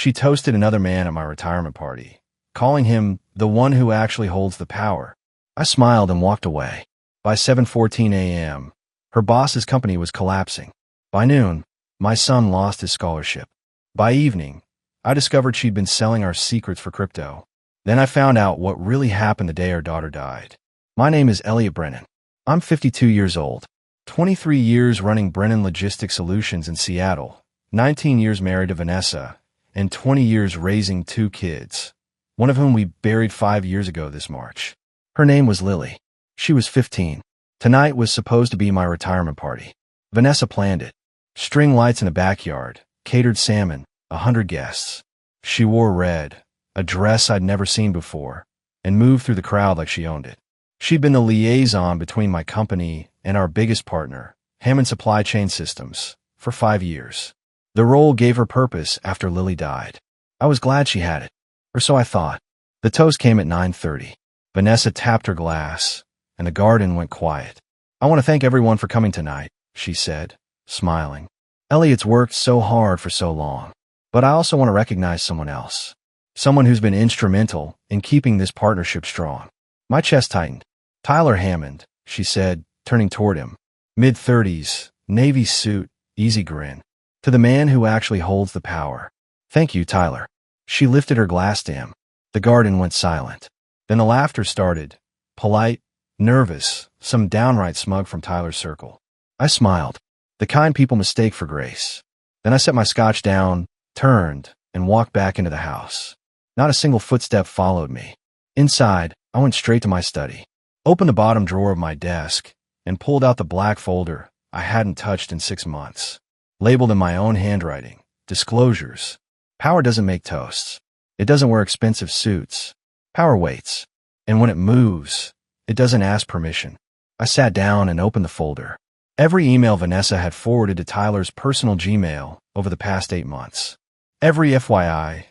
She toasted another man at my retirement party, calling him the one who actually holds the power. I smiled and walked away. By 7:14 a.m., her boss's company was collapsing. By noon, my son lost his scholarship. By evening, I discovered she'd been selling our secrets for crypto. Then I found out what really happened the day our daughter died. My name is Elliot Brennan. I'm 52 years old, 23 years running Brennan Logistics Solutions in Seattle, 19 years married to Vanessa, and 20 years raising 2 kids, one of whom we buried 5 years ago this March. Her name was Lily. She was 15. Tonight was supposed to be my retirement party. Vanessa planned it. String lights in the backyard, catered salmon, 100 guests. She wore red, a dress I'd never seen before, and moved through the crowd like she owned it. She'd been the liaison between my company and our biggest partner, Hammond Supply Chain Systems, for 5 years. The role gave her purpose after Lily died. I was glad she had it, or so I thought. The toast came at 9:30. Vanessa tapped her glass, and the garden went quiet. "I want to thank everyone for coming tonight," she said, smiling. "Elliot's worked so hard for so long, but I also want to recognize someone else, someone who's been instrumental in keeping this partnership strong." My chest tightened. "Tyler Hammond," she said, turning toward him. Mid-30s, navy suit, easy grin. "To the man who actually holds the power. Thank you, Tyler." She lifted her glass stem. The garden went silent. Then the laughter started, polite, nervous, some downright smug from Tyler's circle. I smiled. The kind people mistake for grace. Then I set my scotch down, turned, and walked back into the house. Not a single footstep followed me. Inside, I went straight to my study, opened the bottom drawer of my desk, and pulled out the black folder I hadn't touched in 6 months. Labeled in my own handwriting, disclosures. Power doesn't make toasts. It doesn't wear expensive suits. Power waits. And when it moves, it doesn't ask permission. I sat down and opened the folder. Every email Vanessa had forwarded to Tyler's personal Gmail over the past 8 months. Every FYI,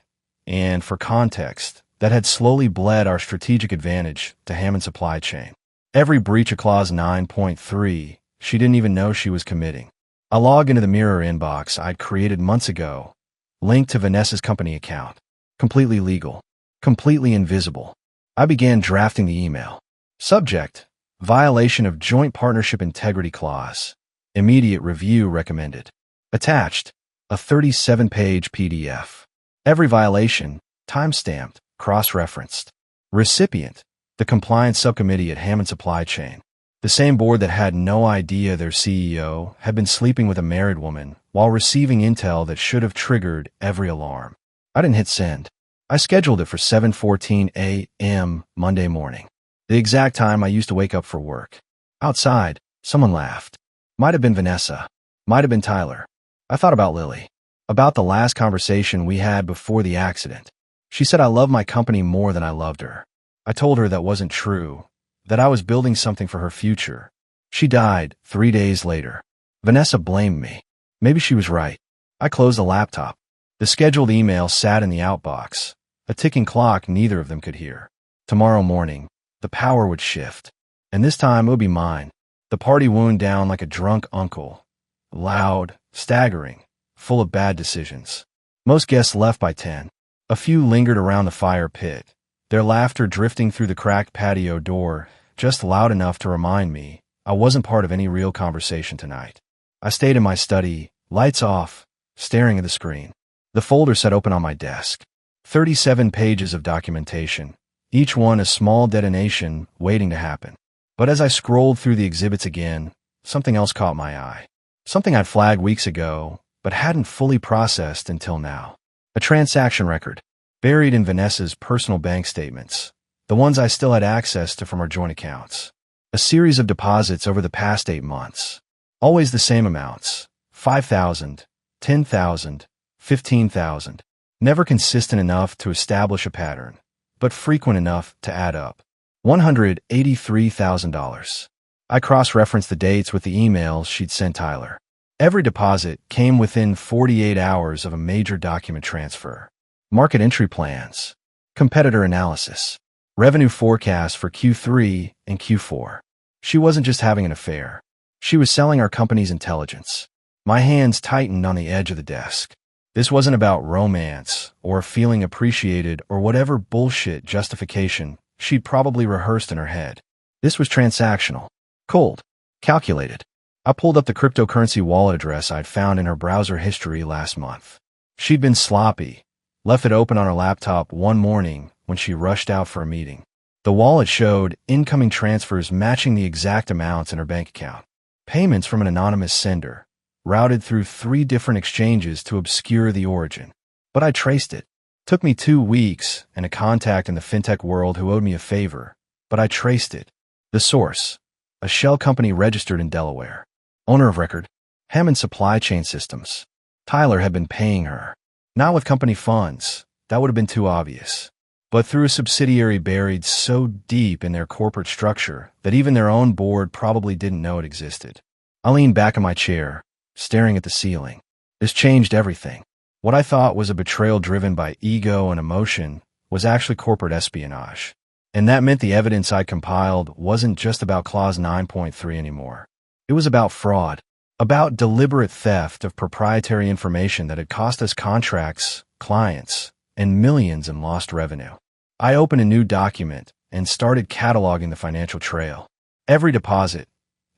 and for context, that had slowly bled our strategic advantage to Hammond Supply Chain. Every breach of Clause 9.3 she didn't even know she was committing. I logged into the mirror inbox I'd created months ago, linked to Vanessa's company account. Completely legal. Completely invisible. I began drafting the email. Subject: violation of Joint Partnership Integrity Clause. Immediate review recommended. Attached: a 37-page PDF. Every violation, time-stamped, cross-referenced. Recipient: the Compliance Subcommittee at Hammond Supply Chain. The same board that had no idea their CEO had been sleeping with a married woman while receiving intel that should have triggered every alarm. I didn't hit send. I scheduled it for 7:14 a.m. Monday morning, the exact time I used to wake up for work. Outside, someone laughed. Might have been Vanessa. Might have been Tyler. I thought about Lily. About the last conversation we had before the accident. She said I loved my company more than I loved her. I told her that wasn't true, that I was building something for her future. She died 3 days later. Vanessa blamed me. Maybe she was right. I closed the laptop. The scheduled email sat in the outbox, a ticking clock neither of them could hear. Tomorrow morning, the power would shift, and this time it would be mine. The party wound down like a drunk uncle, loud, staggering, full of bad decisions. Most guests left by 10. A few lingered around the fire pit, their laughter drifting through the cracked patio door, just loud enough to remind me I wasn't part of any real conversation tonight. I stayed in my study, lights off, staring at the screen. The folder sat open on my desk. 37 pages of documentation, each one a small detonation waiting to happen. But as I scrolled through the exhibits again, something else caught my eye. Something I'd flagged weeks ago, but hadn't fully processed until now. A transaction record, buried in Vanessa's personal bank statements, the ones I still had access to from our joint accounts. A series of deposits over the past 8 months. Always the same amounts, 5,000, 10,000, 15,000. Never consistent enough to establish a pattern, but frequent enough to add up. $183,000. I cross-referenced the dates with the emails she'd sent Tyler. Every deposit came within 48 hours of a major document transfer. Market entry plans, competitor analysis, revenue forecast for Q3 and Q4. She wasn't just having an affair. She was selling our company's intelligence. My hands tightened on the edge of the desk. This wasn't about romance or feeling appreciated or whatever bullshit justification she'd probably rehearsed in her head. This was transactional, cold, calculated. I pulled up the cryptocurrency wallet address I'd found in her browser history last month. She'd been sloppy, left it open on her laptop one morning when she rushed out for a meeting. The wallet showed incoming transfers matching the exact amounts in her bank account. Payments from an anonymous sender, routed through 3 different exchanges to obscure the origin. But I traced it. Took me 2 weeks and a contact in the fintech world who owed me a favor, but I traced it. The source, a shell company registered in Delaware. Owner of record, Hammond Supply Chain Systems. Tyler had been paying her. Not with company funds, that would have been too obvious, but through a subsidiary buried so deep in their corporate structure that even their own board probably didn't know it existed. I leaned back in my chair, staring at the ceiling. This changed everything. What I thought was a betrayal driven by ego and emotion was actually corporate espionage. And that meant the evidence I compiled wasn't just about Clause 9.3 anymore. It was about fraud, about deliberate theft of proprietary information that had cost us contracts, clients, and millions in lost revenue. I opened a new document and started cataloging the financial trail. Every deposit,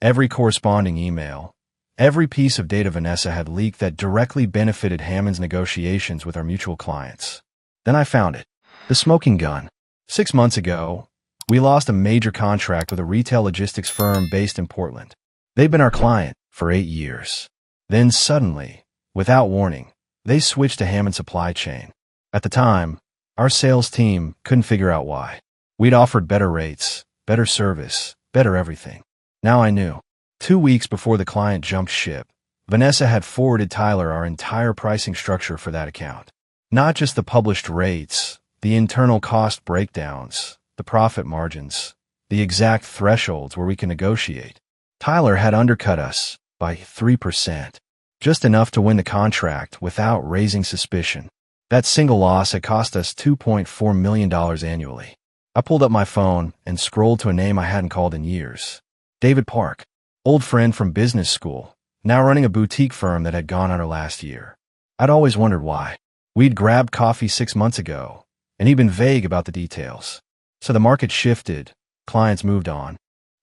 every corresponding email, every piece of data Vanessa had leaked that directly benefited Hammond's negotiations with our mutual clients. Then I found it. The smoking gun. 6 months ago, we lost a major contract with a retail logistics firm based in Portland. They'd been our client for 8 years. Then suddenly, without warning, they switched to Hammond Supply Chain. At the time, our sales team couldn't figure out why. We'd offered better rates, better service, better everything. Now I knew. 2 weeks before the client jumped ship, Vanessa had forwarded Tyler our entire pricing structure for that account. Not just the published rates, the internal cost breakdowns, the profit margins, the exact thresholds where we can negotiate. Tyler had undercut us by 3%, just enough to win the contract without raising suspicion. That single loss had cost us $2.4 million annually. I pulled up my phone and scrolled to a name I hadn't called in years. David Park, old friend from business school, now running a boutique firm that had gone under last year. I'd always wondered why. We'd grabbed coffee 6 months ago, and he'd been vague about the details. So the market shifted, clients moved on.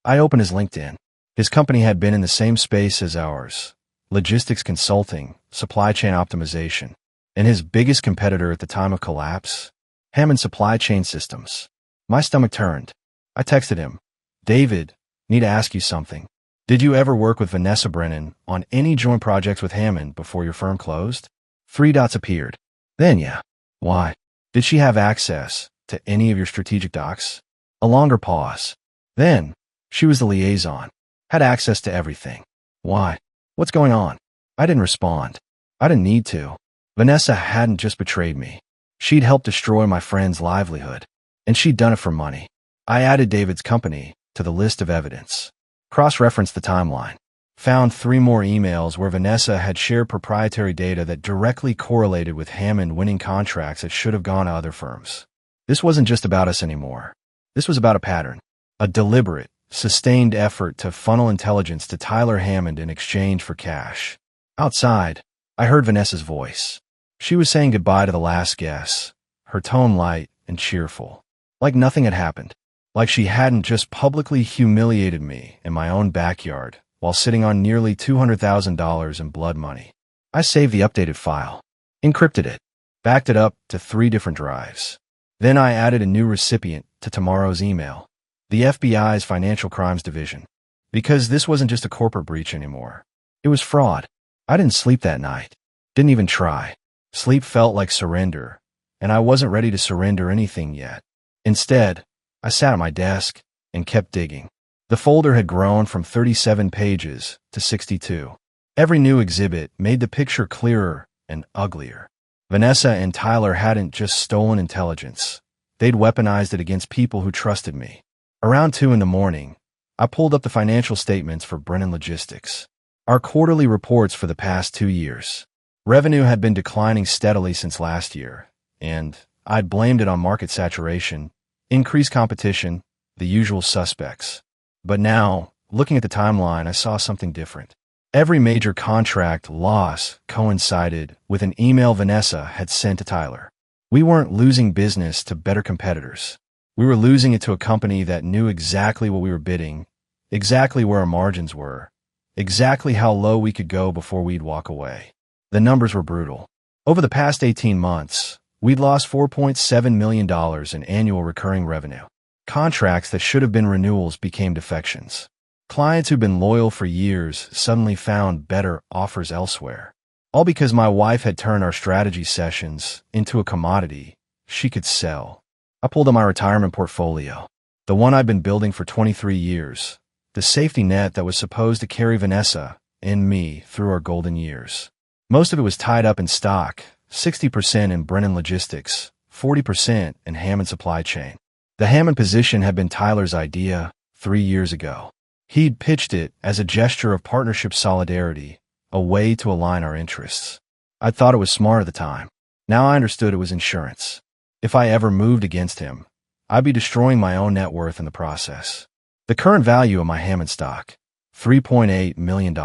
I opened his LinkedIn. His company had been in the same space as ours, logistics consulting, supply chain optimization, and his biggest competitor at the time of collapse, Hammond Supply Chain Systems. My stomach turned. I texted him, David, need to ask you something. Did you ever work with Vanessa Brennan on any joint projects with Hammond before your firm closed? 3 dots appeared. Then yeah. Why? Did she have access to any of your strategic docs? A longer pause. Then, she was the liaison. Had access to everything. Why? What's going on? I didn't respond. I didn't need to. Vanessa hadn't just betrayed me. She'd helped destroy my friend's livelihood. And she'd done it for money. I added David's company to the list of evidence. Cross-referenced the timeline. Found 3 more emails where Vanessa had shared proprietary data that directly correlated with Hammond winning contracts that should have gone to other firms. This wasn't just about us anymore. This was about a pattern. A deliberate, sustained effort to funnel intelligence to Tyler Hammond in exchange for cash. Outside, I heard Vanessa's voice. She was saying goodbye to the last guest, her tone light and cheerful. Like nothing had happened. Like she hadn't just publicly humiliated me in my own backyard while sitting on nearly $200,000 in blood money. I saved the updated file, encrypted it, backed it up to 3 different drives. Then I added a new recipient to tomorrow's email, the FBI's Financial Crimes Division. Because this wasn't just a corporate breach anymore. It was fraud. I didn't sleep that night. Didn't even try. Sleep felt like surrender, and I wasn't ready to surrender anything yet. Instead, I sat at my desk and kept digging. The folder had grown from 37 pages to 62. Every new exhibit made the picture clearer and uglier. Vanessa and Tyler hadn't just stolen intelligence. They'd weaponized it against people who trusted me. Around 2 in the morning, I pulled up the financial statements for Brennan Logistics. Our quarterly reports for the past 2 years. Revenue had been declining steadily since last year, and I'd blamed it on market saturation, increased competition, the usual suspects. But now, looking at the timeline, I saw something different. Every major contract loss coincided with an email Vanessa had sent to Tyler. We weren't losing business to better competitors. We were losing it to a company that knew exactly what we were bidding, exactly where our margins were, exactly how low we could go before we'd walk away. The numbers were brutal. Over the past 18 months, we'd lost $4.7 million in annual recurring revenue. Contracts that should have been renewals became defections. Clients who'd been loyal for years suddenly found better offers elsewhere. All because my wife had turned our strategy sessions into a commodity she could sell. I pulled on my retirement portfolio, the one I'd been building for 23 years, the safety net that was supposed to carry Vanessa and me through our golden years. Most of it was tied up in stock, 60% in Brennan Logistics, 40% in Hammond Supply Chain. The Hammond position had been Tyler's idea 3 years ago. He'd pitched it as a gesture of partnership solidarity, a way to align our interests. I thought it was smart at the time. Now I understood it was insurance. If I ever moved against him, I'd be destroying my own net worth in the process. The current value of my Hammond stock, $3.8 million.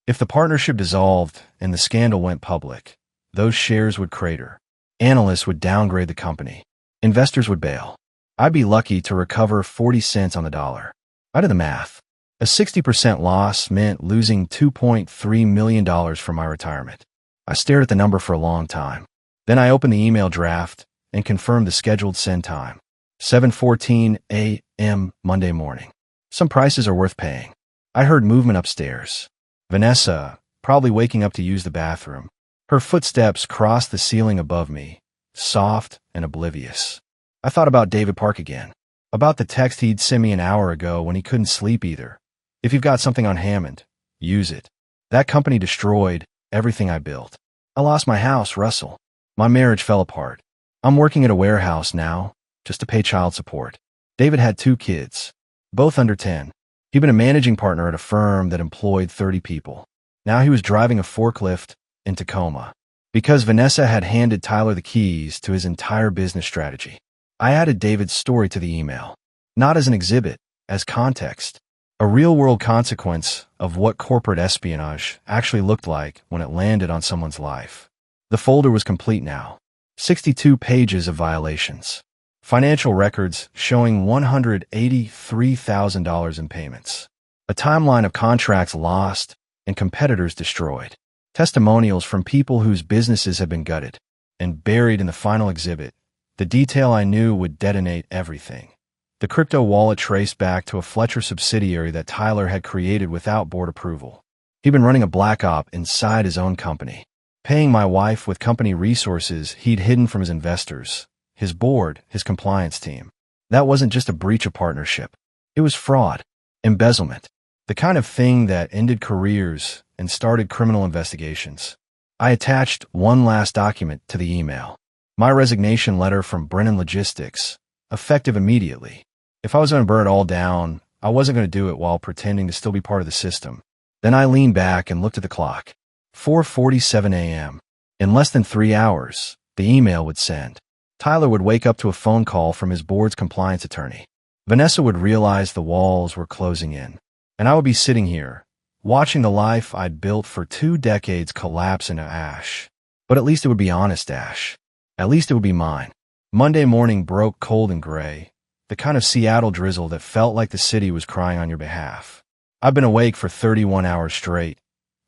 If the partnership dissolved and the scandal went public, those shares would crater. Analysts would downgrade the company. Investors would bail. I'd be lucky to recover 40 cents on the dollar. I did the math. A 60% loss meant losing $2.3 million from my retirement. I stared at the number for a long time. Then I opened the email draft and confirmed the scheduled send time. 7:14 a.m. Monday morning. Some prices are worth paying. I heard movement upstairs. Vanessa, probably waking up to use the bathroom. Her footsteps crossed the ceiling above me, soft and oblivious. I thought about David Park again. About the text he'd sent me an hour ago when he couldn't sleep either. If you've got something on Hammond, use it. That company destroyed everything I built. I lost my house, Russell. My marriage fell apart. I'm working at a warehouse now, just to pay child support. David had 2 kids, both under 10. He'd been a managing partner at a firm that employed 30 people. Now he was driving a forklift in Tacoma. Because Vanessa had handed Tyler the keys to his entire business strategy, I added David's story to the email, not as an exhibit, as context, a real-world consequence of what corporate espionage actually looked like when it landed on someone's life. The folder was complete now. 62 pages of violations. Financial records showing $183,000 in payments. A timeline of contracts lost and competitors destroyed. Testimonials from people whose businesses had been gutted. And buried in the final exhibit, the detail I knew would detonate everything. The crypto wallet traced back to a Fletcher subsidiary that Tyler had created without board approval. He'd been running a black op inside his own company, paying my wife with company resources he'd hidden from his investors, his board, his compliance team. That wasn't just a breach of partnership. It was fraud, embezzlement, the kind of thing that ended careers and started criminal investigations. I attached one last document to the email. My resignation letter from Brennan Logistics, effective immediately. If I was going to burn it all down, I wasn't going to do it while pretending to still be part of the system. Then I leaned back and looked at the clock. 4:47 a.m. In less than 3 hours, the email would send. Tyler would wake up to a phone call from his board's compliance attorney. Vanessa would realize the walls were closing in. And I would be sitting here, watching the life I'd built for 2 decades collapse into ash. But at least it would be honest ash. At least it would be mine. Monday morning broke cold and gray, the kind of Seattle drizzle that felt like the city was crying on your behalf. I've been awake for 31 hours straight,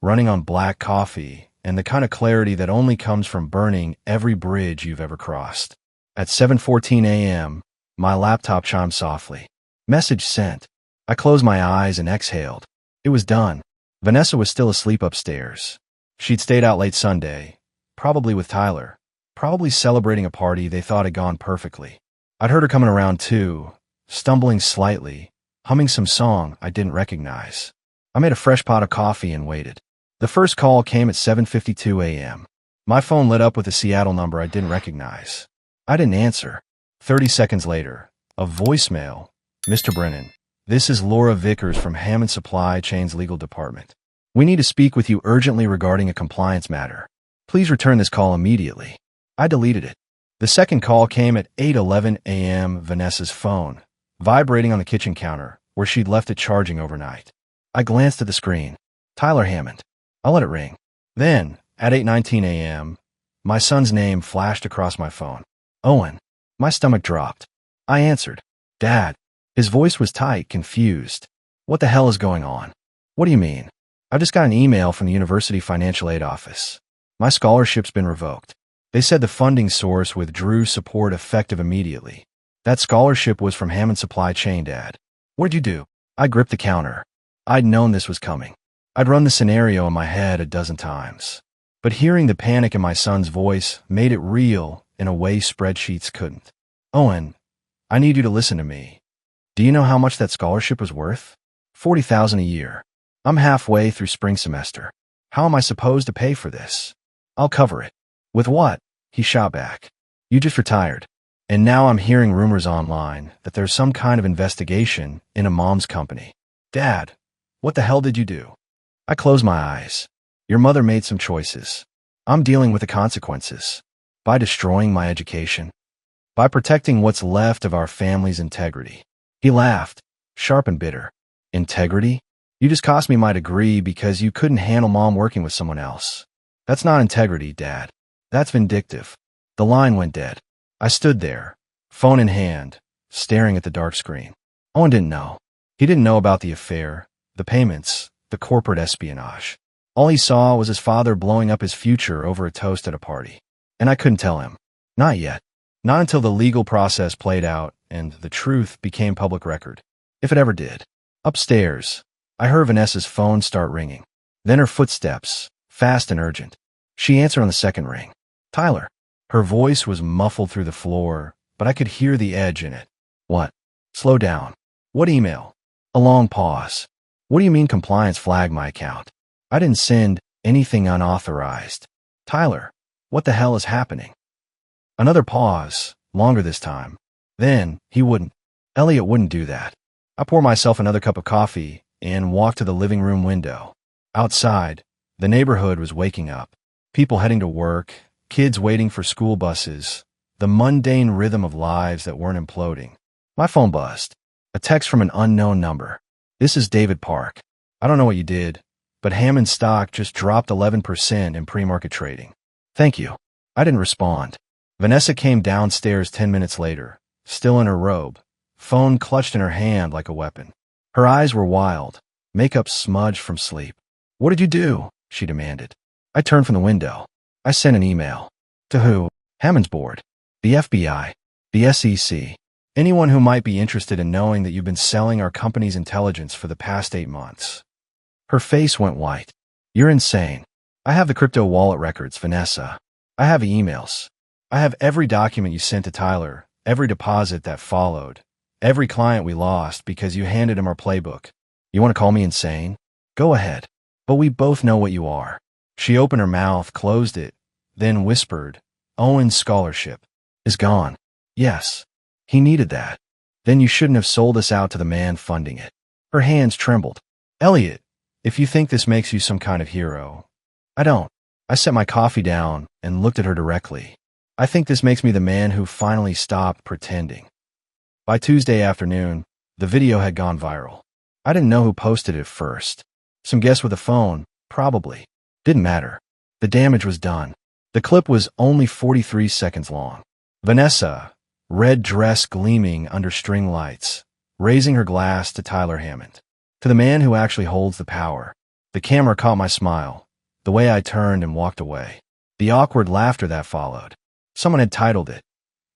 running on black coffee and the kind of clarity that only comes from burning every bridge you've ever crossed. At 7:14 a.m., my laptop chimed softly. Message sent. I closed my eyes and exhaled. It was done. Vanessa was still asleep upstairs. She'd stayed out late Sunday, probably with Tyler. Probably celebrating a party they thought had gone perfectly. I'd heard her coming around too, stumbling slightly, humming some song I didn't recognize. I made a fresh pot of coffee and waited. The first call came at 7:52 a.m. My phone lit up with a Seattle number I didn't recognize. I didn't answer. 30 seconds later, a voicemail. Mr. Brennan, this is Laura Vickers from Hammond Supply Chain's legal department. We need to speak with you urgently regarding a compliance matter. Please return this call immediately. I deleted it. The second call came at 8:11 a.m. Vanessa's phone, vibrating on the kitchen counter, where she'd left it charging overnight. I glanced at the screen. Tyler Hammond. I'll let it ring. Then, at 8:19 a.m., my son's name flashed across my phone. Owen. My stomach dropped. I answered. Dad. His voice was tight, confused. What the hell is going on? What do you mean? I just got an email from the university financial aid office. My scholarship's been revoked. They said the funding source withdrew support effective immediately. That scholarship was from Hammond Supply Chain, Dad. What'd you do? I gripped the counter. I'd known this was coming. I'd run the scenario in my head a dozen times. But hearing the panic in my son's voice made it real in a way spreadsheets couldn't. Owen, I need you to listen to me. Do you know how much that scholarship was worth? $40,000 a year. I'm halfway through spring semester. How am I supposed to pay for this? I'll cover it. With what? He shot back. You just retired. And now I'm hearing rumors online that there's some kind of investigation in a mom's company. Dad, what the hell did you do? I closed my eyes. Your mother made some choices. I'm dealing with the consequences. By destroying my education. By protecting what's left of our family's integrity. He laughed, sharp and bitter. Integrity? You just cost me my degree because you couldn't handle Mom working with someone else. That's not integrity, Dad. That's vindictive. The line went dead. I stood there, phone in hand, staring at the dark screen. Owen didn't know. He didn't know about the affair, the payments, the corporate espionage. All he saw was his father blowing up his future over a toast at a party. And I couldn't tell him. Not yet. Not until the legal process played out and the truth became public record. If it ever did. Upstairs, I heard Vanessa's phone start ringing. Then her footsteps, fast and urgent. She answered on the second ring. Tyler. Her voice was muffled through the floor, but I could hear the edge in it. What? Slow down. What email? A long pause. What do you mean compliance flagged my account? I didn't send anything unauthorized. Tyler, what the hell is happening? Another pause, longer this time. Then, he wouldn't. Elliot wouldn't do that. I poured myself another cup of coffee and walked to the living room window. Outside, the neighborhood was waking up. People heading to work, kids waiting for school buses, the mundane rhythm of lives that weren't imploding. My phone buzzed. A text from an unknown number. This is David Park. I don't know what you did, but Hammond stock just dropped 11% in pre-market trading. Thank you. I didn't respond. Vanessa came downstairs 10 minutes later, still in her robe, phone clutched in her hand like a weapon. Her eyes were wild, makeup smudged from sleep. What did you do? She demanded. I turned from the window. I sent an email. To who? Hammond's board. The FBI. The SEC. Anyone who might be interested in knowing that you've been selling our company's intelligence for the past 8 months. Her face went white. You're insane. I have the crypto wallet records, Vanessa. I have emails. I have every document you sent to Tyler, every deposit that followed, every client we lost because you handed him our playbook. You want to call me insane? Go ahead. But we both know what you are. She opened her mouth, closed it, then whispered, Owen's scholarship is gone. Yes. He needed that. Then you shouldn't have sold us out to the man funding it. Her hands trembled. Elliot, if you think this makes you some kind of hero, I don't. I set my coffee down and looked at her directly. I think this makes me the man who finally stopped pretending. By Tuesday afternoon, the video had gone viral. I didn't know who posted it first. Some guest with a phone, probably. Didn't matter. The damage was done. The clip was only 43 seconds long. Vanessa, red dress gleaming under string lights, raising her glass to Tyler Hammond. To the man who actually holds the power. The camera caught my smile, the way I turned and walked away. The awkward laughter that followed. Someone had titled it,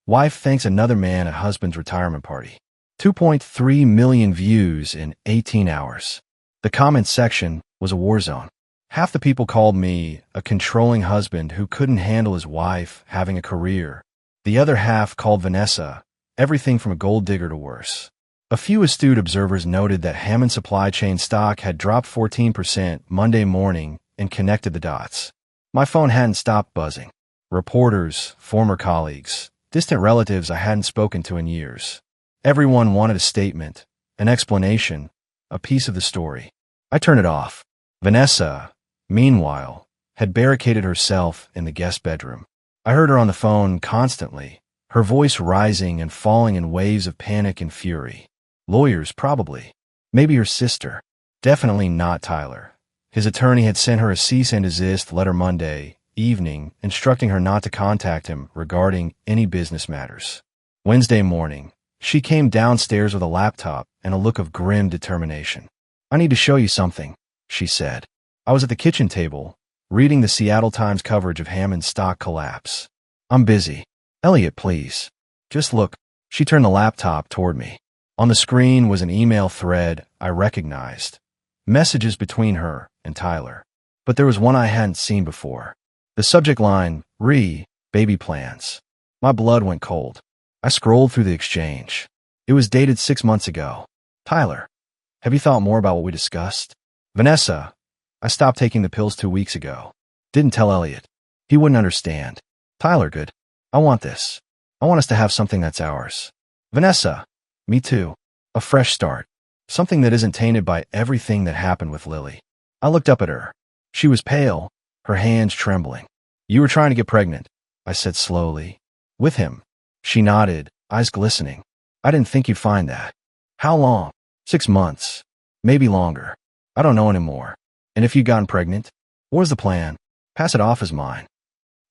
Wife Thanks Another Man at Husband's Retirement Party. 2.3 million views in 18 hours. The comments section was a war zone. Half the people called me a controlling husband who couldn't handle his wife having a career. The other half called Vanessa everything from a gold digger to worse. A few astute observers noted that Hammond Supply Chain stock had dropped 14% Monday morning and connected the dots. My phone hadn't stopped buzzing. Reporters, former colleagues, distant relatives I hadn't spoken to in years. Everyone wanted a statement, an explanation, a piece of the story. I turned it off. Vanessa, meanwhile, had barricaded herself in the guest bedroom. I heard her on the phone constantly, her voice rising and falling in waves of panic and fury. Lawyers, probably. Maybe her sister. Definitely not Tyler. His attorney had sent her a cease and desist letter Monday evening, instructing her not to contact him regarding any business matters. Wednesday morning, she came downstairs with a laptop and a look of grim determination. "I need to show you something," she said. I was at the kitchen table, reading the Seattle Times coverage of Hammond's stock collapse. "I'm busy. Elliot, please. Just look." She turned the laptop toward me. On the screen was an email thread I recognized. Messages between her and Tyler. But there was one I hadn't seen before. The subject line, baby plans. My blood went cold. I scrolled through the exchange. It was dated 6 months ago. "Tyler, have you thought more about what we discussed?" "Vanessa, I stopped taking the pills 2 weeks ago. Didn't tell Elliot. He wouldn't understand." "Tyler, good. I want this. I want us to have something that's ours." "Vanessa, me too. A fresh start. Something that isn't tainted by everything that happened with Lily." I looked up at her. She was pale, her hands trembling. "You were trying to get pregnant," I said slowly. "With him." She nodded, eyes glistening. "I didn't think you'd find that." "How long?" 6 months. Maybe longer. I don't know anymore." "And if you'd gotten pregnant? What was the plan?" "Pass it off as mine."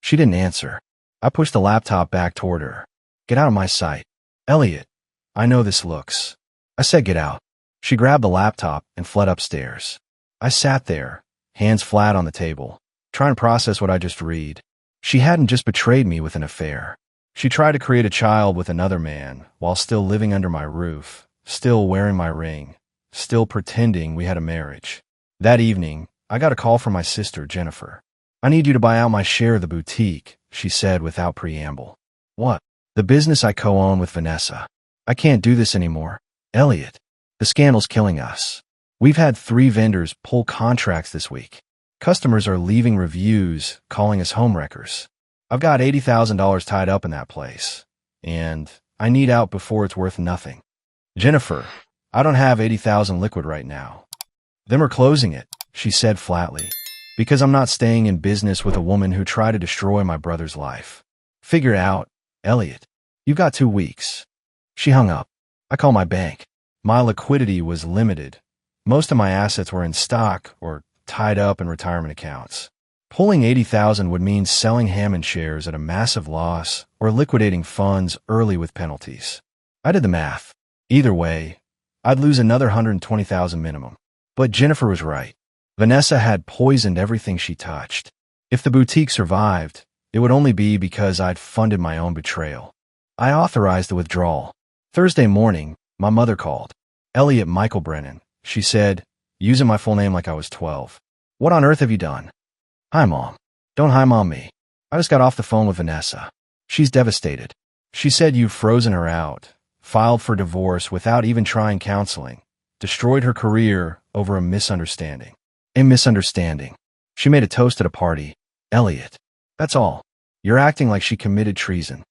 She didn't answer. I pushed the laptop back toward her. "Get out of my sight." "Elliot, I know this looks." I said get out. She grabbed the laptop and fled upstairs. I sat there, hands flat on the table, trying to process what I just read. She hadn't just betrayed me with an affair. She tried to create a child with another man while still living under my roof, still wearing my ring, still pretending we had a marriage. That evening, I got a call from my sister, Jennifer. "I need you to buy out my share of the boutique," she said without preamble. "What?" "The business I co-own with Vanessa. I can't do this anymore. Elliot, the scandal's killing us. We've had 3 vendors pull contracts this week. Customers are leaving reviews, calling us homewreckers. I've got $80,000 tied up in that place, and I need out before it's worth nothing." "Jennifer, I don't have 80,000 liquid right now." "Them are closing it," she said flatly, "because I'm not staying in business with a woman who tried to destroy my brother's life. Figure it out, Elliot. You've got 2 weeks." She hung up. I called my bank. My liquidity was limited. Most of my assets were in stock or tied up in retirement accounts. Pulling 80,000 would mean selling Hammond shares at a massive loss or liquidating funds early with penalties. I did the math. Either way, I'd lose another 120,000 minimum. But Jennifer was right. Vanessa had poisoned everything she touched. If the boutique survived, it would only be because I'd funded my own betrayal. I authorized the withdrawal. Thursday morning, my mother called. "Elliot Michael Brennan," she said, using my full name like I was 12. "What on earth have you done?" "Hi, Mom." "Don't hi Mom me. I just got off the phone with Vanessa. She's devastated. She said you've frozen her out, filed for divorce without even trying counseling, destroyed her career over a misunderstanding." "A misunderstanding." She made a toast at a party. "Elliot, that's all. You're acting like she committed treason."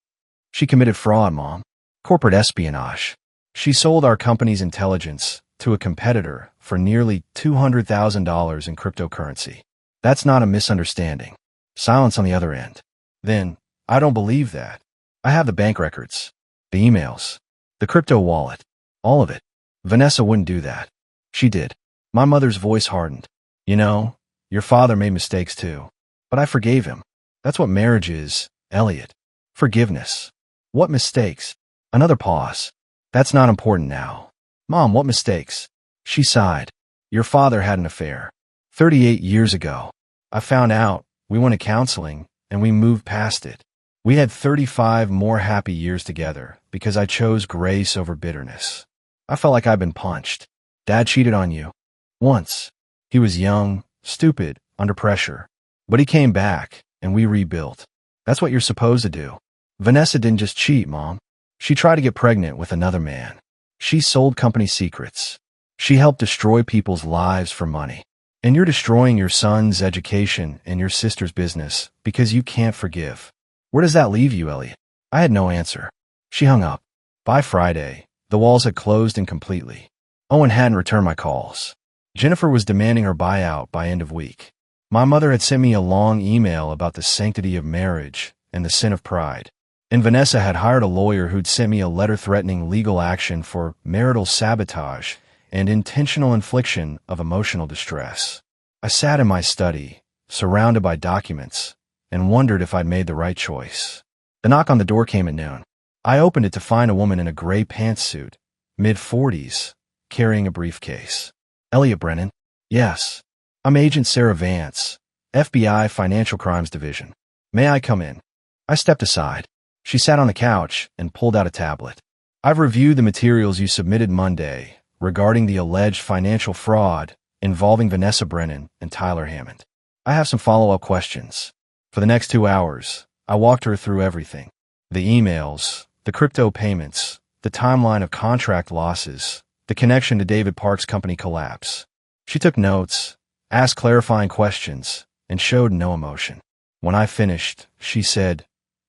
"She committed fraud, Mom. Corporate espionage. She sold our company's intelligence to a competitor for nearly $200,000 in cryptocurrency. That's not a misunderstanding." Silence on the other end. "Then, I don't believe that. I have the bank records, the emails, the crypto wallet, all of it. Vanessa wouldn't do that." "She did." My mother's voice hardened. "You know, your father made mistakes too. But I forgave him. That's what marriage is, Elliot. Forgiveness." "What mistakes?" Another pause. "That's not important now." "Mom, what mistakes?" She sighed. "Your father had an affair. 38 years ago. I found out, we went to counseling, and we moved past it. We had 35 more happy years together because I chose grace over bitterness. I felt like I'd been punched. Dad cheated on you. Once. He was young, stupid, under pressure. But he came back, and we rebuilt. That's what you're supposed to do. Vanessa didn't just cheat, Mom. She tried to get pregnant with another man. She sold company secrets. She helped destroy people's lives for money. And you're destroying your son's education and your sister's business because you can't forgive. Where does that leave you, Elliot?" I had no answer. She hung up. By Friday, the walls had closed in completely. Owen hadn't returned my calls. Jennifer was demanding her buyout by end of week. My mother had sent me a long email about the sanctity of marriage and the sin of pride. And Vanessa had hired a lawyer who'd sent me a letter threatening legal action for marital sabotage and intentional infliction of emotional distress. I sat in my study, surrounded by documents, and wondered if I'd made the right choice. The knock on the door came at noon. I opened it to find a woman in a gray pantsuit, mid-40s, carrying a briefcase. Elliot Brennan? Yes. I'm Agent Sarah Vance, FBI Financial Crimes Division. May I come in? I stepped aside. She sat on the couch and pulled out a tablet. I've reviewed the materials you submitted Monday regarding the alleged financial fraud involving Vanessa Brennan and Tyler Hammond. I have some follow-up questions. For the next 2 hours, I walked her through everything. The emails, the crypto payments, the timeline of contract losses, the connection to David Park's company collapse. She took notes, asked clarifying questions, and showed no emotion. When I finished, she said,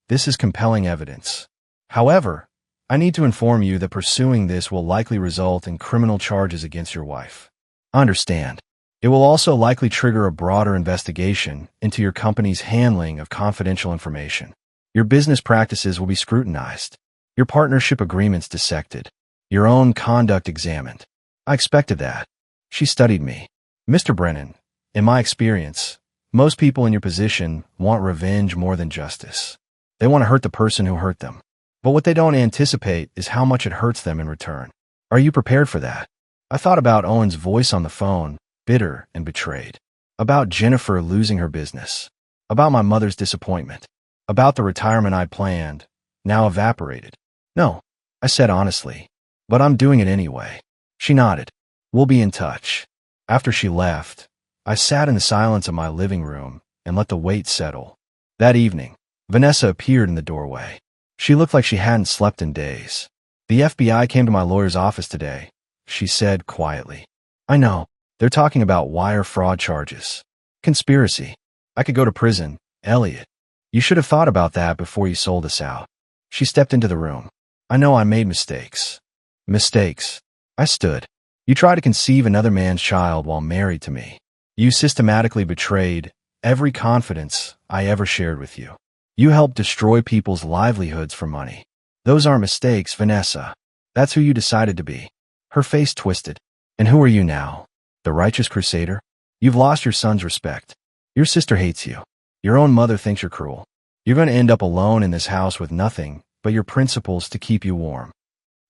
"This is compelling evidence. However, I need to inform you that pursuing this will likely result in criminal charges against your wife. I understand. It will also likely trigger a broader investigation into your company's handling of confidential information. Your business practices will be scrutinized, your partnership agreements dissected, your own conduct examined." I expected that. She studied me. "Mr. Brennan, in my experience, most people in your position want revenge more than justice. They want to hurt the person who hurt them. But what they don't anticipate is how much it hurts them in return. Are you prepared for that?" I thought about Owen's voice on the phone, bitter and betrayed. About Jennifer losing her business. About my mother's disappointment. About the retirement I'd planned, now evaporated. "No," I said honestly, "but I'm doing it anyway." She nodded. "We'll be in touch." After she left, I sat in the silence of my living room and let the weight settle. That evening, Vanessa appeared in the doorway. She looked like she hadn't slept in days. "The FBI came to my lawyer's office today," she said quietly. "I know. They're talking about wire fraud charges. Conspiracy. I could go to prison, Elliot. You should have thought about that before you sold us out." She stepped into the room. "I know I made mistakes." "Mistakes?" I stood. "You tried to conceive another man's child while married to me. You systematically betrayed every confidence I ever shared with you. You helped destroy people's livelihoods for money. Those aren't mistakes, Vanessa. That's who you decided to be." Her face twisted. "And who are you now? The righteous crusader? You've lost your son's respect. Your sister hates you. Your own mother thinks you're cruel. You're going to end up alone in this house with nothing but your principles to keep you warm."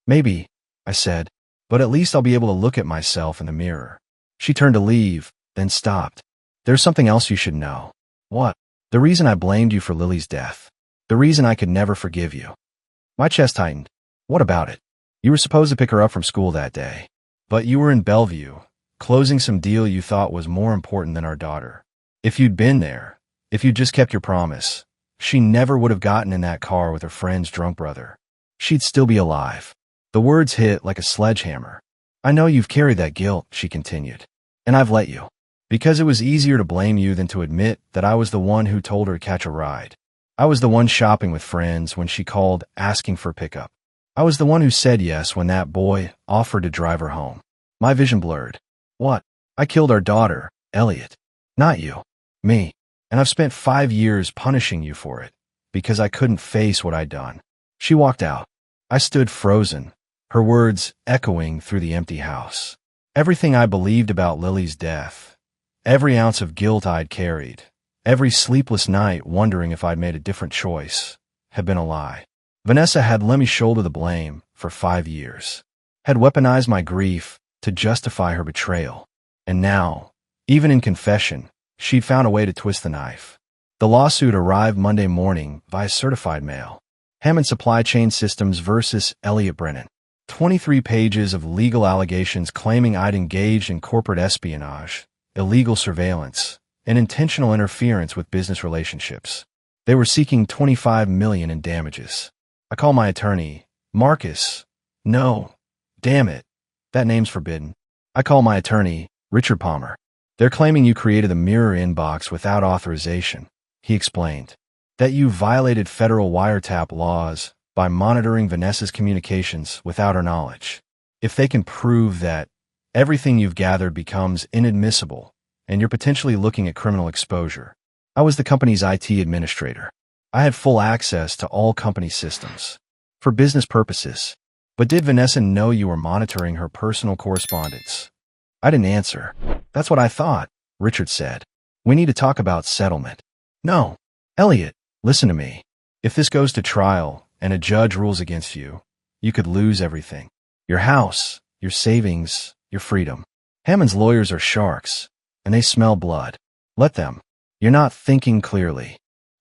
"Maybe," I said, "but at least I'll be able to look at myself in the mirror." She turned to leave, then stopped. "There's something else you should know." "What?" "The reason I blamed you for Lily's death. The reason I could never forgive you." My chest tightened. "What about it?" "You were supposed to pick her up from school that day. But you were in Bellevue, closing some deal you thought was more important than our daughter. If you'd been there, if you'd just kept your promise, she never would have gotten in that car with her friend's drunk brother. She'd still be alive." The words hit like a sledgehammer. "I know you've carried that guilt," she continued. "And I've let you. Because it was easier to blame you than to admit that I was the one who told her to catch a ride. I was the one shopping with friends when she called asking for pickup. I was the one who said yes when that boy offered to drive her home. My vision blurred. What? I killed our daughter, Elliot. Not you. Me. And I've spent 5 years punishing you for it, because I couldn't face what I'd done." She walked out. I stood frozen, her words echoing through the empty house. Everything I believed about Lily's death, every ounce of guilt I'd carried, every sleepless night wondering if I'd made a different choice, had been a lie. Vanessa had let me shoulder the blame for 5 years, had weaponized my grief to justify her betrayal. And now, even in confession, she'd found a way to twist the knife. The lawsuit arrived Monday morning via certified mail. Hammond Supply Chain Systems versus Elliot Brennan. 23 pages of legal allegations claiming I'd engaged in corporate espionage, illegal surveillance, and intentional interference with business relationships. They were seeking $25 million in damages. I call my attorney, Marcus. No, damn it. That name's forbidden. I call my attorney, Richard Palmer. They're claiming you created the mirror inbox without authorization, he explained. That you violated federal wiretap laws by monitoring Vanessa's communications without her knowledge. If they can prove that, everything you've gathered becomes inadmissible, and you're potentially looking at criminal exposure. I was the company's IT administrator. I had full access to all company systems. For business purposes. But did Vanessa know you were monitoring her personal correspondence? I didn't answer. That's what I thought, Richard said. We need to talk about settlement. No. Elliot, listen to me. If this goes to trial and a judge rules against you, you could lose everything. Your house, your savings, your freedom. Hammond's lawyers are sharks, and they smell blood. Let them. You're not thinking clearly.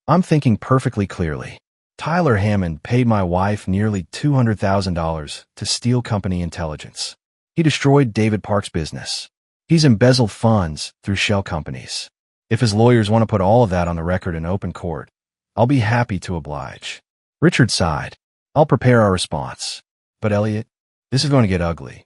I'm thinking perfectly clearly. Tyler Hammond paid my wife nearly $200,000 to steal company intelligence. He destroyed David Park's business. He's embezzled funds through shell companies. If his lawyers want to put all of that on the record in open court, I'll be happy to oblige. Richard sighed. I'll prepare our response. But Elliot, this is going to get ugly.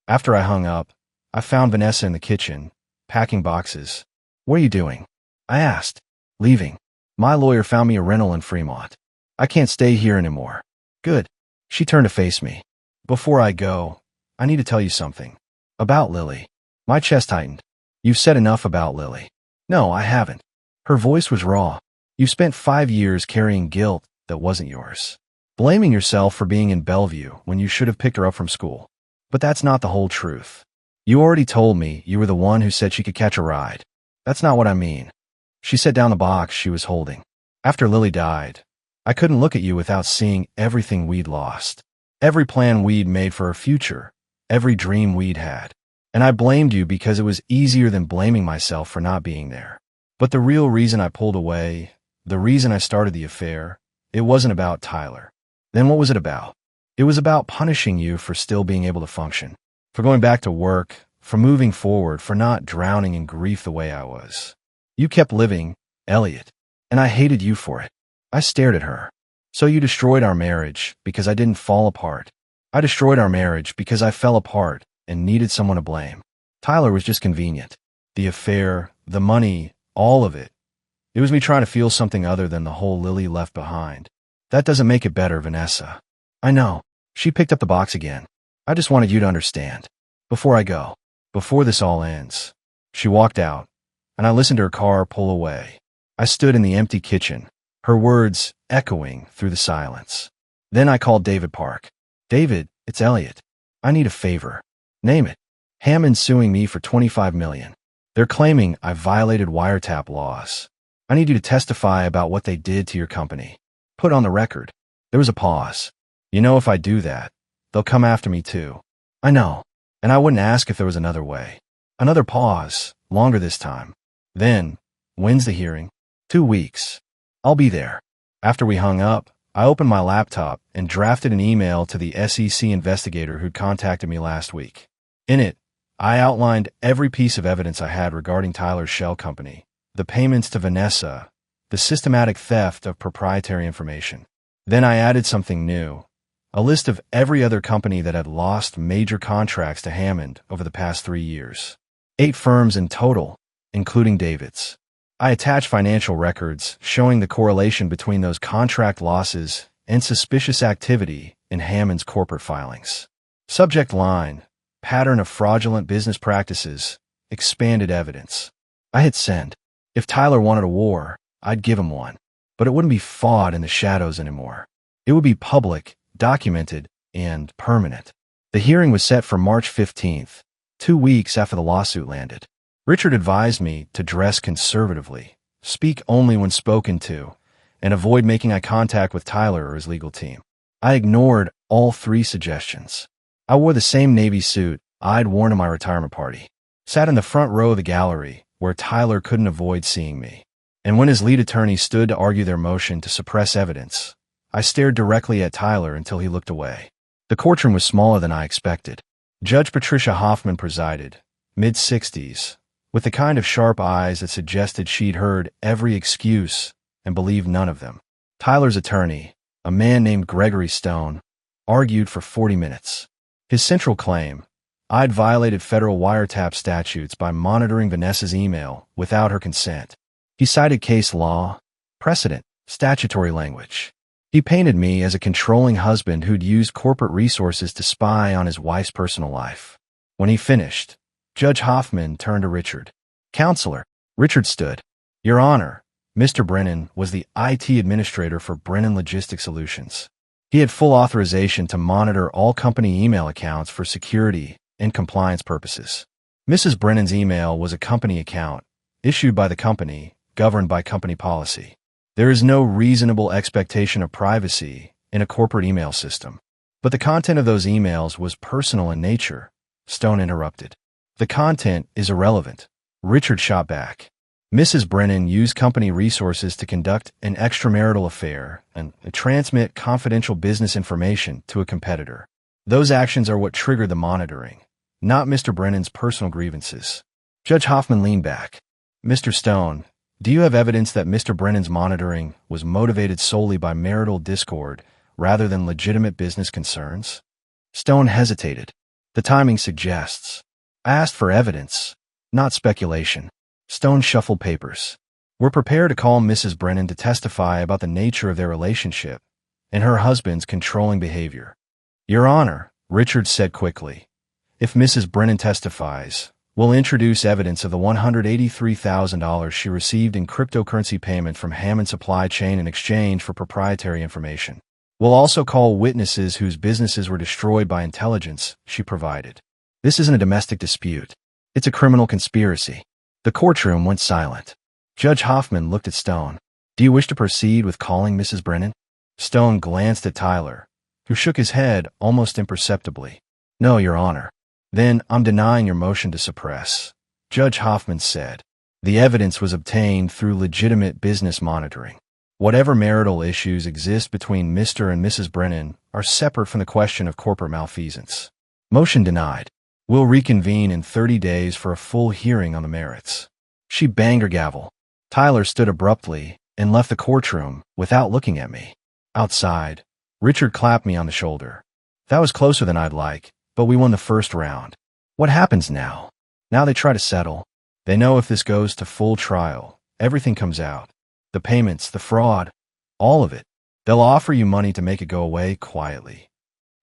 After I hung up, I found Vanessa in the kitchen, packing boxes. What are you doing? I asked. Leaving. My lawyer found me a rental in Fremont. I can't stay here anymore. Good. She turned to face me. Before I go, I need to tell you something. About Lily. My chest tightened. You've said enough about Lily. No, I haven't. Her voice was raw. You spent 5 years carrying guilt that wasn't yours. Blaming yourself for being in Bellevue when you should have picked her up from school. But that's not the whole truth. You already told me you were the one who said she could catch a ride. That's not what I mean. She set down the box she was holding. After Lily died, I couldn't look at you without seeing everything we'd lost. Every plan we'd made for our future. Every dream we'd had. And I blamed you because it was easier than blaming myself for not being there. But the real reason I pulled away, the reason I started the affair, it wasn't about Tyler. Then what was it about? It was about punishing you for still being able to function, for going back to work, for moving forward, for not drowning in grief the way I was. You kept living, Elliot, and I hated you for it. I stared at her. So you destroyed our marriage because I didn't fall apart. I destroyed our marriage because I fell apart and needed someone to blame. Tyler was just convenient. The affair, the money, all of it. It was me trying to feel something other than the whole Lily left behind. That doesn't make it better, Vanessa. I know. She picked up the box again. I just wanted you to understand. Before I go. Before this all ends. She walked out, and I listened to her car pull away. I stood in the empty kitchen, her words echoing through the silence. Then I called David Park. David, it's Elliot. I need a favor. Name it. Hammond's suing me for $25 million. They're claiming I violated wiretap laws. I need you to testify about what they did to your company. Put on the record. There was a pause. You know, if I do that, they'll come after me too. I know. And I wouldn't ask if there was another way. Another pause, longer this time. Then, when's the hearing? 2 weeks. I'll be there. After we hung up, I opened my laptop and drafted an email to the SEC investigator who'd contacted me last week. In it, I outlined every piece of evidence I had regarding Tyler's shell company, the payments to Vanessa, the systematic theft of proprietary information. Then I added something new, a list of every other company that had lost major contracts to Hammond over the past 3 years. 8 firms in total, including David's. I attached financial records showing the correlation between those contract losses and suspicious activity in Hammond's corporate filings. Subject line, pattern of fraudulent business practices, expanded evidence. I hit send. If Tyler wanted a war, I'd give him one. But it wouldn't be fought in the shadows anymore. It would be public, documented, and permanent. The hearing was set for March 15th, 2 weeks after the lawsuit landed. Richard advised me to dress conservatively, speak only when spoken to, and avoid making eye contact with Tyler or his legal team. I ignored all 3 suggestions. I wore the same Navy suit I'd worn to my retirement party, sat in the front row of the gallery where Tyler couldn't avoid seeing me. And when his lead attorney stood to argue their motion to suppress evidence, I stared directly at Tyler until he looked away. The courtroom was smaller than I expected. Judge Patricia Hoffman presided, mid-60s, with the kind of sharp eyes that suggested she'd heard every excuse and believed none of them. Tyler's attorney, a man named Gregory Stone, argued for 40 minutes. His central claim, I'd violated federal wiretap statutes by monitoring Vanessa's email without her consent. He cited case law, precedent, statutory language. He painted me as a controlling husband who'd used corporate resources to spy on his wife's personal life. When he finished, Judge Hoffman turned to Richard. Counselor, Richard stood. Your Honor, Mr. Brennan was the IT administrator for Brennan Logistics Solutions. He had full authorization to monitor all company email accounts for security and compliance purposes. Mrs. Brennan's email was a company account, issued by the company, governed by company policy. There is no reasonable expectation of privacy in a corporate email system. But the content of those emails was personal in nature, Stone interrupted. The content is irrelevant, Richard shot back. Mrs. Brennan used company resources to conduct an extramarital affair and transmit confidential business information to a competitor. Those actions are what triggered the monitoring, not Mr. Brennan's personal grievances. Judge Hoffman leaned back. Mr. Stone, do you have evidence that Mr. Brennan's monitoring was motivated solely by marital discord rather than legitimate business concerns? Stone hesitated. The timing suggests. I asked for evidence, not speculation. Stone shuffled papers. We're prepared to call Mrs. Brennan to testify about the nature of their relationship and her husband's controlling behavior. Your Honor, Richard said quickly, if Mrs. Brennan testifies, we'll introduce evidence of the $183,000 she received in cryptocurrency payment from Hammond Supply Chain in exchange for proprietary information. We'll also call witnesses whose businesses were destroyed by intelligence she provided. This isn't a domestic dispute. It's a criminal conspiracy. The courtroom went silent. Judge Hoffman looked at Stone. Do you wish to proceed with calling Mrs. Brennan? Stone glanced at Tyler, who shook his head almost imperceptibly. No, Your Honor. Then I'm denying your motion to suppress, Judge Hoffman said. The evidence was obtained through legitimate business monitoring. Whatever marital issues exist between Mr. and Mrs. Brennan are separate from the question of corporate malfeasance. Motion denied. We'll reconvene in 30 days for a full hearing on the merits. She banged her gavel. Tyler stood abruptly and left the courtroom without looking at me. Outside, Richard clapped me on the shoulder. That was closer than I'd like, but we won the first round. What happens now? Now they try to settle. They know if this goes to full trial, everything comes out. The payments, the fraud, all of it. They'll offer you money to make it go away quietly.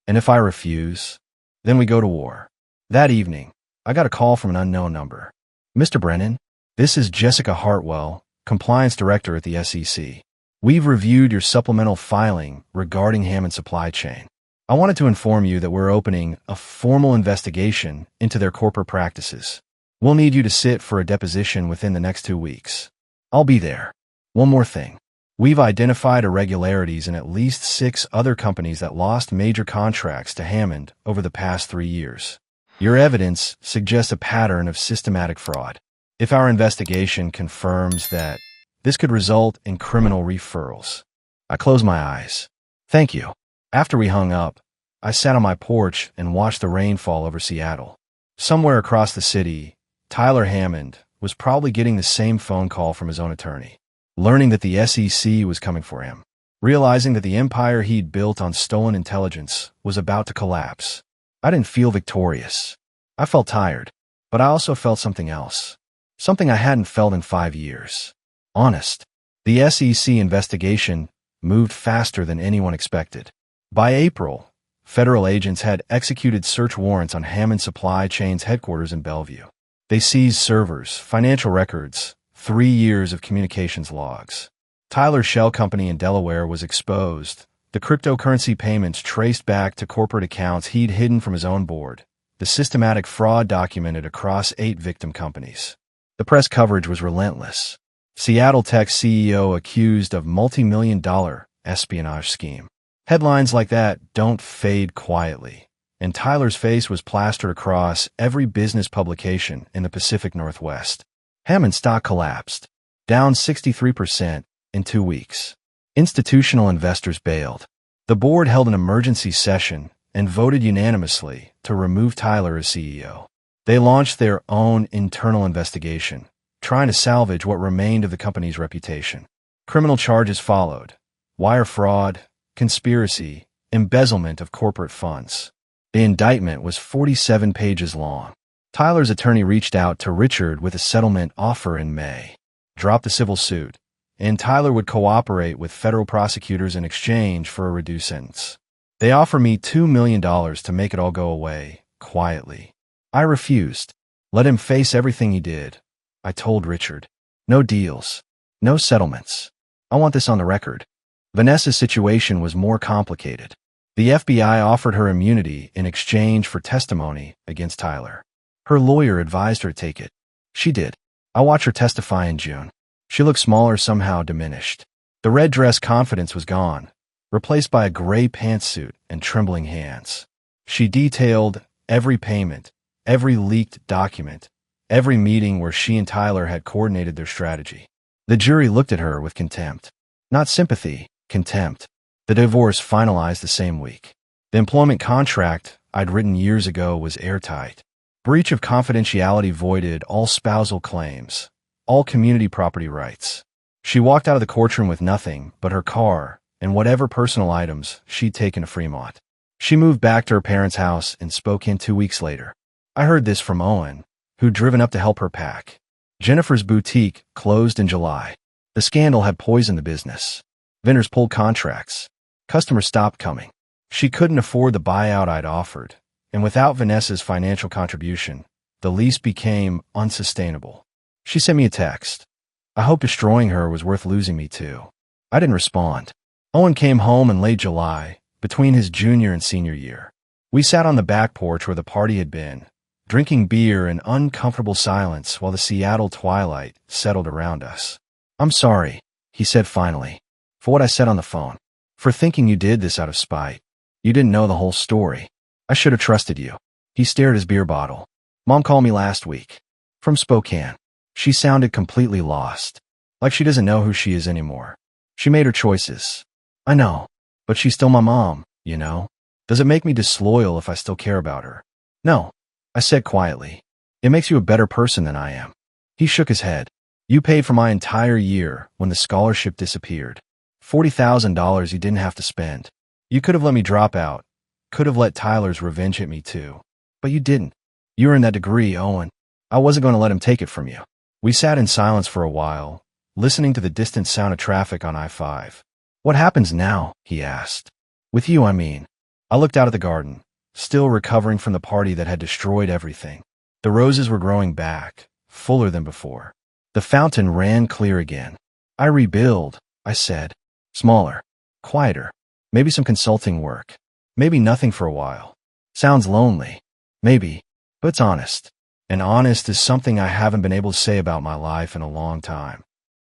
And if I refuse, then we go to war. That evening, I got a call from an unknown number. Mr. Brennan, this is Jessica Hartwell, Compliance Director at the SEC. We've reviewed your supplemental filing regarding Hammond Supply Chain. I wanted to inform you that we're opening a formal investigation into their corporate practices. We'll need you to sit for a deposition within the next 2 weeks. I'll be there. One more thing. We've identified irregularities in at least 6 other companies that lost major contracts to Hammond over the past 3 years. Your evidence suggests a pattern of systematic fraud. If our investigation confirms that, this could result in criminal referrals. I closed my eyes. Thank you. After we hung up, I sat on my porch and watched the rain fall over Seattle. Somewhere across the city, Tyler Hammond was probably getting the same phone call from his own attorney, learning that the SEC was coming for him, realizing that the empire he'd built on stolen intelligence was about to collapse. I didn't feel victorious. I felt tired, but I also felt something else, something I hadn't felt in 5 years. Honest. The SEC investigation moved faster than anyone expected. By April, federal agents had executed search warrants on Hammond Supply Chain's headquarters in Bellevue. They seized servers, financial records, 3 years of communications logs. Tyler's shell company in Delaware was exposed. The cryptocurrency payments traced back to corporate accounts he'd hidden from his own board. The systematic fraud documented across 8 victim companies. The press coverage was relentless. Seattle Tech CEO accused of multi-million-dollar espionage scheme. Headlines like that don't fade quietly, and Tyler's face was plastered across every business publication in the Pacific Northwest. Hammond stock collapsed, down 63% in 2 weeks. Institutional investors bailed. The board held an emergency session and voted unanimously to remove Tyler as CEO. They launched their own internal investigation, trying to salvage what remained of the company's reputation. Criminal charges followed: wire fraud, conspiracy, embezzlement of corporate funds. The indictment was 47 pages long. Tyler's attorney reached out to Richard with a settlement offer in May. Drop the civil suit, and Tyler would cooperate with federal prosecutors in exchange for a reduced sentence. They offered me $2 million to make it all go away, quietly. I refused. Let him face everything he did. I told Richard. No deals. No settlements. I want this on the record. Vanessa's situation was more complicated. The FBI offered her immunity in exchange for testimony against Tyler. Her lawyer advised her to take it. She did. I watched her testify in June. She looked smaller, somehow diminished. The red dress confidence was gone, replaced by a gray pantsuit and trembling hands. She detailed every payment, every leaked document, every meeting where she and Tyler had coordinated their strategy. The jury looked at her with contempt. Not sympathy, contempt. The divorce finalized the same week. The employment contract I'd written years ago was airtight. Breach of confidentiality voided all spousal claims, all community property rights. She walked out of the courtroom with nothing but her car and whatever personal items she'd taken to Fremont. She moved back to her parents' house in Spokane 2 weeks later. I heard this from Owen, who'd driven up to help her pack. Jennifer's boutique closed in July. The scandal had poisoned the business. Vendors pulled contracts. Customers stopped coming. She couldn't afford the buyout I'd offered, and without Vanessa's financial contribution, the lease became unsustainable. She sent me a text. I hoped destroying her was worth losing me too. I didn't respond. Owen came home in late July, between his junior and senior year. We sat on the back porch where the party had been, drinking beer in uncomfortable silence while the Seattle twilight settled around us. "I'm sorry," he said finally, "for what I said on the phone. For thinking you did this out of spite. You didn't know the whole story. I should have trusted you." He stared at his beer bottle. "Mom called me last week. From Spokane." She sounded completely lost. Like she doesn't know who she is anymore. She made her choices. "I know. But she's still my mom, you know. Does it make me disloyal if I still care about her?" "No," I said quietly. "It makes you a better person than I am." He shook his head. "You paid for my entire year when the scholarship disappeared. $40,000 you didn't have to spend. You could have let me drop out. Could have let Tyler's revenge hit me too. But you didn't. You earned that degree, Owen. I wasn't going to let him take it from you." We sat in silence for a while, listening to the distant sound of traffic on I-5. "What happens now?" he asked. "With you, I mean." I looked out at the garden, still recovering from the party that had destroyed everything. The roses were growing back, fuller than before. The fountain ran clear again. "I rebuild," I said. "Smaller, quieter, maybe some consulting work, maybe nothing for a while. Sounds lonely, maybe, but it's honest. And honest is something I haven't been able to say about my life in a long time."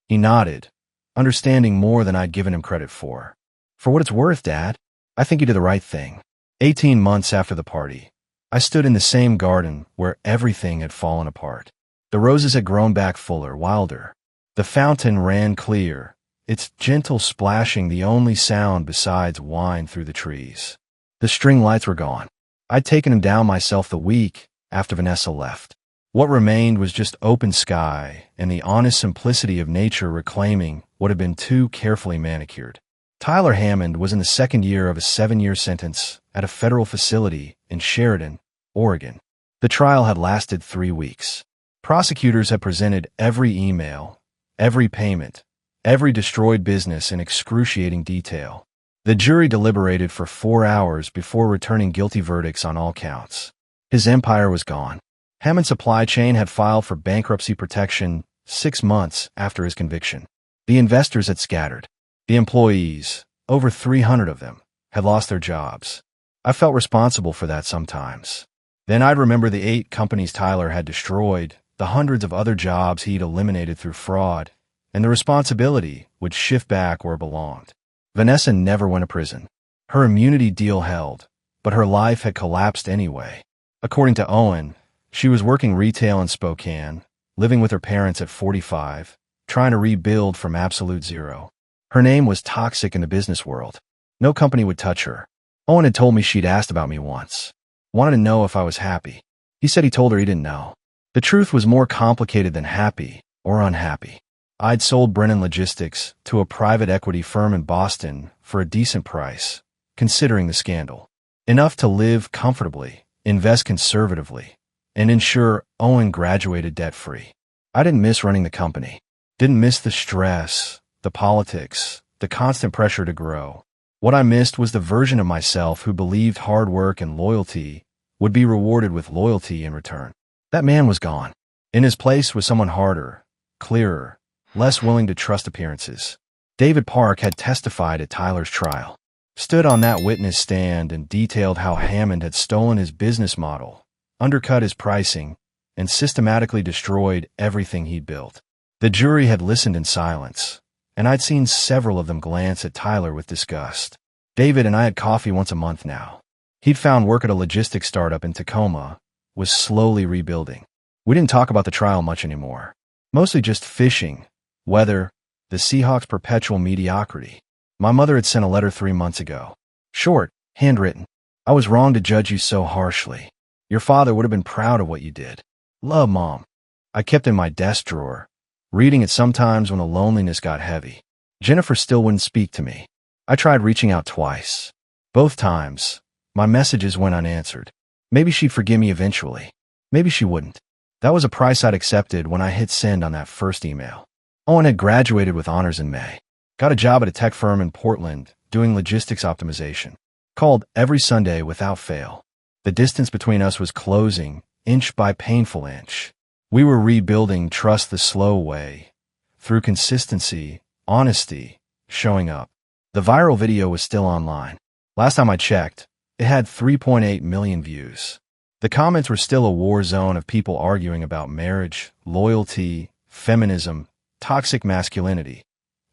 He nodded, understanding more than I'd given him credit for. "For what it's worth, Dad, I think you did the right thing." 18 months after the party, I stood in the same garden where everything had fallen apart. The roses had grown back fuller, wilder. The fountain ran clear, its gentle splashing the only sound besides wine through the trees. The string lights were gone. I'd taken them down myself the week after Vanessa left. What remained was just open sky and the honest simplicity of nature reclaiming what had been too carefully manicured. Tyler Hammond was in the second year of a 7-year sentence at a federal facility in Sheridan, Oregon. The trial had lasted 3 weeks. Prosecutors had presented every email, every payment, every destroyed business in excruciating detail. The jury deliberated for 4 hours before returning guilty verdicts on all counts. His empire was gone. Hammond's supply chain had filed for bankruptcy protection 6 months after his conviction. The investors had scattered. The employees, over 300 of them, had lost their jobs. I felt responsible for that sometimes. Then I'd remember the 8 companies Tyler had destroyed, the hundreds of other jobs he'd eliminated through fraud, and the responsibility would shift back where it belonged. Vanessa never went to prison. Her immunity deal held, but her life had collapsed anyway. According to Owen, she was working retail in Spokane, living with her parents at 45, trying to rebuild from absolute zero. Her name was toxic in the business world. No company would touch her. Owen had told me she'd asked about me once. Wanted to know if I was happy. He said he told her he didn't know. The truth was more complicated than happy or unhappy. I'd sold Brennan Logistics to a private equity firm in Boston for a decent price, considering the scandal. Enough to live comfortably, invest conservatively, and ensure Owen graduated debt-free. I didn't miss running the company. Didn't miss the stress, the politics, the constant pressure to grow. What I missed was the version of myself who believed hard work and loyalty would be rewarded with loyalty in return. That man was gone. In his place was someone harder, clearer, less willing to trust appearances. David Park had testified at Tyler's trial, stood on that witness stand and detailed how Hammond had stolen his business model, undercut his pricing, and systematically destroyed everything he'd built. The jury had listened in silence, and I'd seen several of them glance at Tyler with disgust. David and I had coffee once a month now. He'd found work at a logistics startup in Tacoma, was slowly rebuilding. We didn't talk about the trial much anymore. Mostly just fishing, weather, the Seahawks' perpetual mediocrity. My mother had sent a letter 3 months ago. Short, handwritten. I was wrong to judge you so harshly. Your father would have been proud of what you did. Love, Mom. I kept it in my desk drawer, reading it sometimes when the loneliness got heavy. Jennifer still wouldn't speak to me. I tried reaching out twice. Both times, my messages went unanswered. Maybe she'd forgive me eventually. Maybe she wouldn't. That was a price I'd accepted when I hit send on that first email. Owen had graduated with honors in May. Got a job at a tech firm in Portland, doing logistics optimization. Called every Sunday without fail. The distance between us was closing, inch by painful inch. We were rebuilding trust the slow way, through consistency, honesty, showing up. The viral video was still online. Last time I checked, it had 3.8 million views. The comments were still a war zone of people arguing about marriage, loyalty, feminism, toxic masculinity.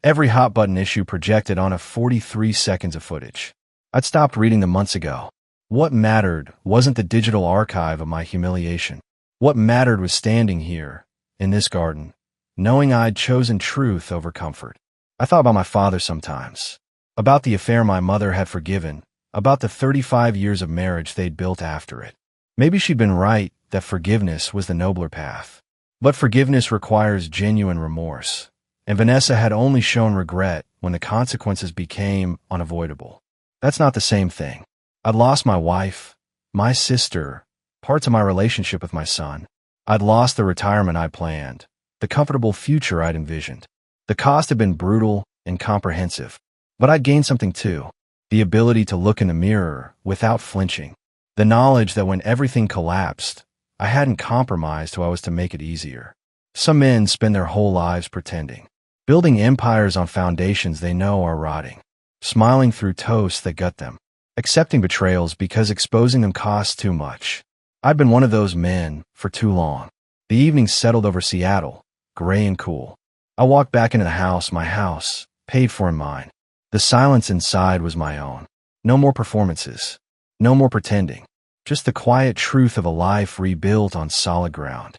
Every hot-button issue projected on a 43 seconds of footage. I'd stopped reading them months ago. What mattered wasn't the digital archive of my humiliation. What mattered was standing here, in this garden, knowing I'd chosen truth over comfort. I thought about my father sometimes, about the affair my mother had forgiven, about the 35 years of marriage they'd built after it. Maybe she'd been right that forgiveness was the nobler path. But forgiveness requires genuine remorse, and Vanessa had only shown regret when the consequences became unavoidable. That's not the same thing. I'd lost my wife, my sister, parts of my relationship with my son. I'd lost the retirement I planned, the comfortable future I'd envisioned. The cost had been brutal and comprehensive. But I'd gained something too, the ability to look in the mirror without flinching. The knowledge that when everything collapsed, I hadn't compromised so I was to make it easier. Some men spend their whole lives pretending, building empires on foundations they know are rotting, smiling through toasts that gut them, accepting betrayals because exposing them costs too much. I'd been one of those men for too long. The evening settled over Seattle, gray and cool. I walked back into the house, my house, paid for and mine. The silence inside was my own. No more performances. No more pretending. Just the quiet truth of a life rebuilt on solid ground.